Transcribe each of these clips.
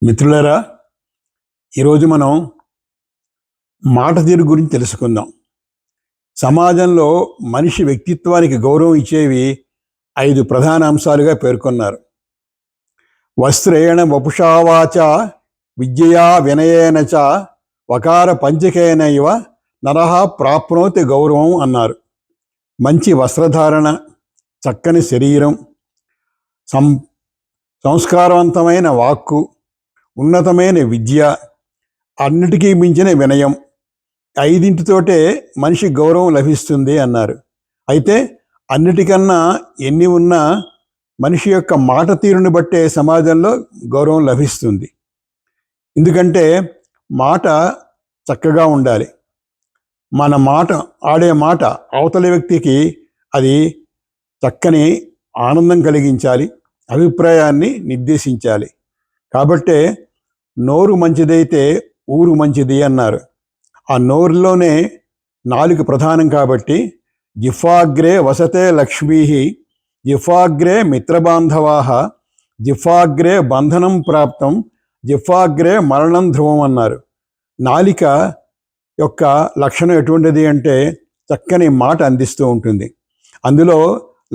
మిత్రులారా, ఈరోజు మనం మాట తీరు గురించి తెలుసుకుందాం. సమాజంలో మనిషి వ్యక్తిత్వానికి గౌరవం ఇచ్చేవి 5 ప్రధాన అంశాలుగా పేర్కొన్నారు. వస్త్రేణ వపుషావాచ విద్యయా వినయేన చ వకార పంచకేన ఇవ నరః ప్రాప్నోతి గౌరవం అన్నారు. మంచి వస్త్రధారణ, చక్కని శరీరం, సంస్కారవంతమైన వాక్కు, ఉన్నతమైన విద్య, అన్నిటికీ మించిన వినయం, 5 మనిషి గౌరవం లభిస్తుంది అన్నారు. అయితే అన్నిటికన్నా ఎన్ని ఉన్నా మనిషి యొక్క మాట తీరుని బట్టే సమాజంలో గౌరవం లభిస్తుంది. ఎందుకంటే మాట చక్కగా ఉండాలి. మన మాట, ఆడే మాట అవతలి వ్యక్తికి అది చక్కని ఆనందం కలిగించాలి, అభిప్రాయాన్ని నిర్దేశించాలి. కాబట్టే నోరు మంచిదైతే ఊరు మంచిది అన్నారు. ఆ నోరులోనే నాలుక ప్రధానం కాబట్టి జిహ్వాగ్రే వసతే లక్ష్మీ, జిహ్వాగ్రే మిత్రబాంధవాః, జిహ్వాగ్రే బంధనం ప్రాప్తం, జిహ్వాగ్రే మరణం ధ్రువం అన్నారు. నాలిక యొక్క లక్షణం ఎటువంటిది అంటే చక్కని మాట అందిస్తూ ఉంటుంది. అందులో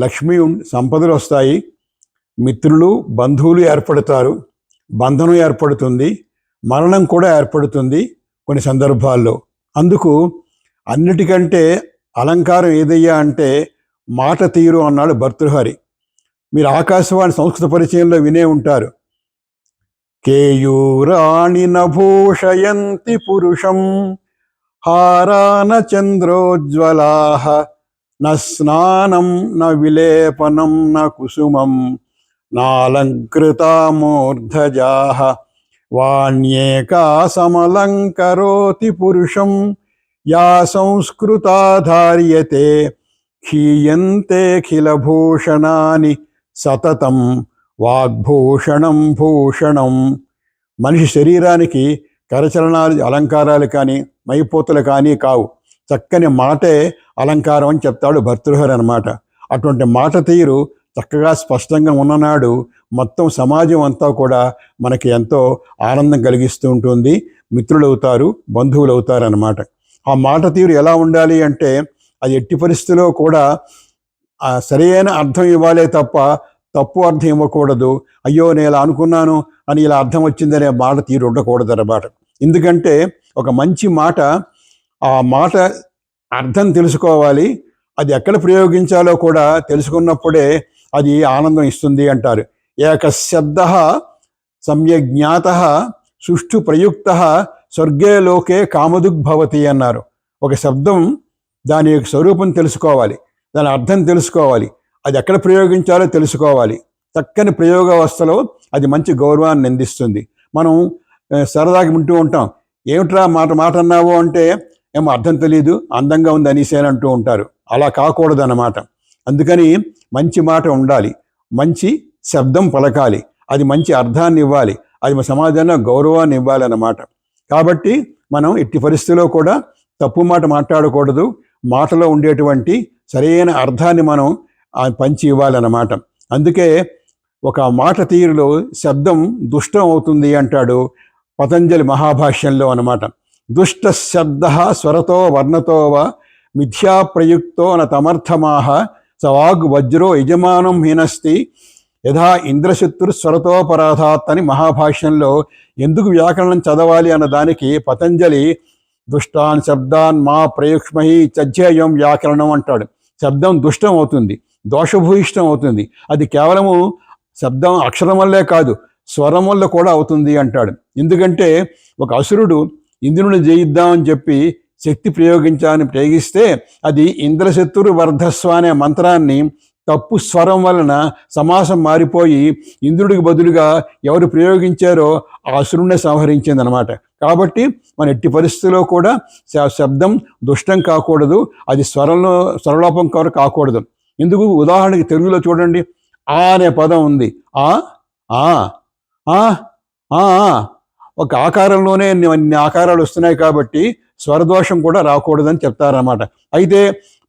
లక్ష్మీ సంపదలు వస్తాయి, మిత్రులు బంధువులు ఏర్పడతారు, బంధనం ఏర్పడుతుంది, మరణం కూడా ఏర్పడుతుంది కొన్ని సందర్భాల్లో. అందుకు అన్నిటికంటే అలంకారం ఏదయ్యా అంటే మాట తీరు అన్నాడు భర్తృహరి. మీరు ఆకాశవాణి సంస్కృత పరిచయంలో వినే ఉంటారు. కేయూరాణి నభూషయంతి పురుషం హారాన చంద్రోజ్వలాః న స్నానం న విలేపనం న కుసుమం నాలంకృతామూర్ధజాః వాణ్యేకా సమలంకరోతి పురుషం యా సంస్కృతా ధార్యతే క్షీయంతే ఖిలభూషణాని సతతం వాగ్భూషణం భూషణం. మనిషి శరీరానికి కరచలనాలు అలంకారాలు కానీ మైపోతలు కానీ కావు, చక్కని మాటే అలంకారం అని చెప్తాడు భర్తృహరి అన్నమాట. అటువంటి మాట తీరు చక్కగా స్పష్టంగా ఉన్ననాడు మొత్తం సమాజం అంతా కూడా మనకి ఎంతో ఆనందం కలిగిస్తూ ఉంటుంది. మిత్రులు అవుతారు, బంధువులు అవుతారు అన్నమాట. ఆ మాట తీరు ఎలా ఉండాలి అంటే అది ఎట్టి పరిస్థితిలో కూడా సరైన అర్థం ఇవ్వాలే తప్ప తప్పు అర్థం ఇవ్వకూడదు. అయ్యో నేను ఇలా అనుకున్నాను అని ఇలా అర్థం వచ్చిందనే మాట తీరు ఉండకూడదు అన్నమాట. ఎందుకంటే ఒక మంచి మాట, ఆ మాట అర్థం తెలుసుకోవాలి, అది ఎక్కడ ప్రయోగించాలో కూడా తెలుసుకున్నప్పుడే అది ఆనందం ఇస్తుంది అంటారు. ఏకశబ్దః సమ్యజ్ఞాతః సుష్ఠు ప్రయుక్తః స్వర్గే లోకే కామదుగ్భవతి అన్నారు. ఒక శబ్దం దాని యొక్క స్వరూపం తెలుసుకోవాలి, దాని అర్థం తెలుసుకోవాలి, అది ఎక్కడ ప్రయోగించాలో తెలుసుకోవాలి. చక్కని ప్రయోగ వ్యవస్థలో అది మంచి గౌరవాన్ని అందిస్తుంది. మనం సరదాగా వింటూ ఉంటాం, ఏమిట్రా మాట అన్నావు అంటే ఏమో అర్థం తెలియదు, అందంగా ఉంది అనేసేని అంటూ ఉంటారు. అలా కాకూడదు అన్నమాట. అందుకని మంచి మాట ఉండాలి, మంచి శబ్దం పలకాలి, అది మంచి అర్థాన్ని ఇవ్వాలి, అది మన సమాజంలో గౌరవాన్ని ఇవ్వాలి అన్నమాట. కాబట్టి మనం ఎట్టి పరిస్థితుల్లో కూడా తప్పు మాట మాట్లాడకూడదు. మాటలో ఉండేటువంటి సరైన అర్థాన్ని మనం పంచి ఇవ్వాలన్నమాట. అందుకే ఒక మాట తీరులో శబ్దం దుష్టం అవుతుంది అంటాడు పతంజలి మహాభాష్యంలో అన్నమాట. దుష్ట శబ్ద స్వరతో వర్ణతో వా మిథ్యా ప్రయుక్తో న తమర్థమాహ సవాగ్ వజ్రో యజమానం హీనస్తి యథా ఇంద్రశత్రు స్వరతోపరాధాత్ అని మహాభాష్యంలో ఎందుకు వ్యాకరణం చదవాలి అన్న దానికి పతంజలి దుష్టాన్ శబ్దాన్ మా ప్రయుక్ష్మహి చజ్జేయం వ్యాకరణం అంటాడు. శబ్దం దుష్టం అవుతుంది, దోషభూయిష్టం అవుతుంది. అది కేవలము శబ్దం అక్షరం వల్లే కాదు, స్వరం వల్ల కూడా అవుతుంది అంటాడు. ఎందుకంటే ఒక అసురుడు ఇంద్రుని జయిద్దామని చెప్పి శక్తి ప్రయోగిస్తే అది ఇంద్రశత్రు వర్ధస్వ అనే మంత్రాన్ని తప్పు స్వరం వలన సమాసం మారిపోయి ఇంద్రుడికి బదులుగా ఎవరు ప్రయోగించారో ఆ అసురుణ్ణి సంహరించింది అనమాట. కాబట్టి మన ఎట్టి పరిస్థితుల్లో కూడా శబ్దం దుష్టం కాకూడదు, అది స్వరలోపం కొరకు కాకూడదు. ఎందుకు? ఉదాహరణకి తెలుగులో చూడండి, ఆ అనే పదం ఉంది. ఆ ఆ ఆ ఆ ఒక ఆకారంలోనే అన్ని ఆకారాలు వస్తున్నాయి కాబట్టి స్వరదోషం కూడా రాకూడదని చెప్తారన్నమాట. అయితే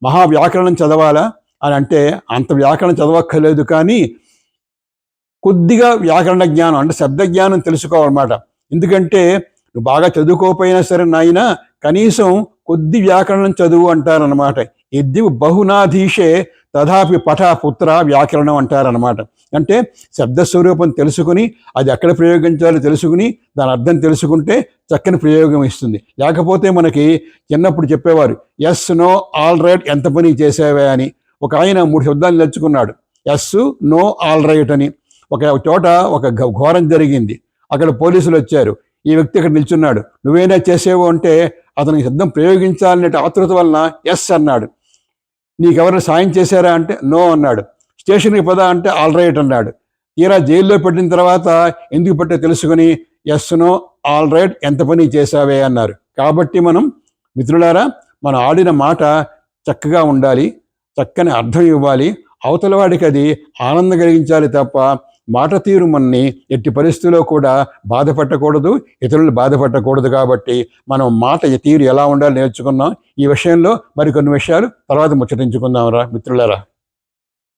మహావ్యాకరణం చదవాలా అని అంటే అంత వ్యాకరణం చదవక్కర్లేదు, కానీ కొద్దిగా వ్యాకరణ జ్ఞానం అంటే శబ్ద జ్ఞానం తెలుసుకోవాలన్నమాట. ఎందుకంటే నువ్వు బాగా చదువుకోకపోయినా సరే నాయన కనీసం కొద్ది వ్యాకరణం చదువు అంటారనమాట. యద్ది బహునాధీశే తథాపి పఠ పుత్ర వ్యాకరణం అంటారనమాట. అంటే శబ్దస్వరూపం తెలుసుకుని అది ఎక్కడ ప్రయోగించాలో తెలుసుకుని దాని అర్థం తెలుసుకుంటే చక్కని ప్రయోగం ఇస్తుంది. లేకపోతే మనకి చిన్నప్పుడు చెప్పేవారు ఎస్ నో ఆల్ రైట్ ఎంత పని చేసావే అని. ఒక ఆయన 3 శబ్దాలు నేర్చుకున్నాడు, ఎస్ నో ఆల్ రైట్ అని. ఒక చోట ఒక ఘోరం జరిగింది, అక్కడ పోలీసులు వచ్చారు, ఈ వ్యక్తి ఇక్కడ నిల్చున్నాడు, నువ్వేనా చేసేవు అంటే అతనికి శబ్దం ప్రయోగించాలనే ఆతృత వలన ఎస్ అన్నాడు. నీకెవరైనా సాయం చేశారా అంటే నో అన్నాడు. స్టేషన్కి పదా అంటే ఆల్ రైట్ అన్నాడు. తీరా జైల్లో పెట్టిన తర్వాత ఎందుకు పెట్టో తెలుసుకుని ఎస్ నో ఆల్ రైట్ ఎంత పని చేశావే అన్నారు. కాబట్టి మనం మిత్రులారా మనం ఆడిన మాట చక్కగా ఉండాలి, చక్కని అర్థం ఇవ్వాలి, అవతల వాడికి అది ఆనందం కలిగించాలి తప్ప మాట తీరు మనని ఎట్టి పరిస్థితుల్లో కూడా బాధపెట్టకూడదు, ఇతరులు బాధపెట్టకూడదు. కాబట్టి మనం మాట తీరు ఎలా ఉండాలో నేర్చుకున్నాం. ఈ విషయంలో మరికొన్ని విషయాలు తర్వాత ముచ్చటించుకుందాం రా మిత్రులారా.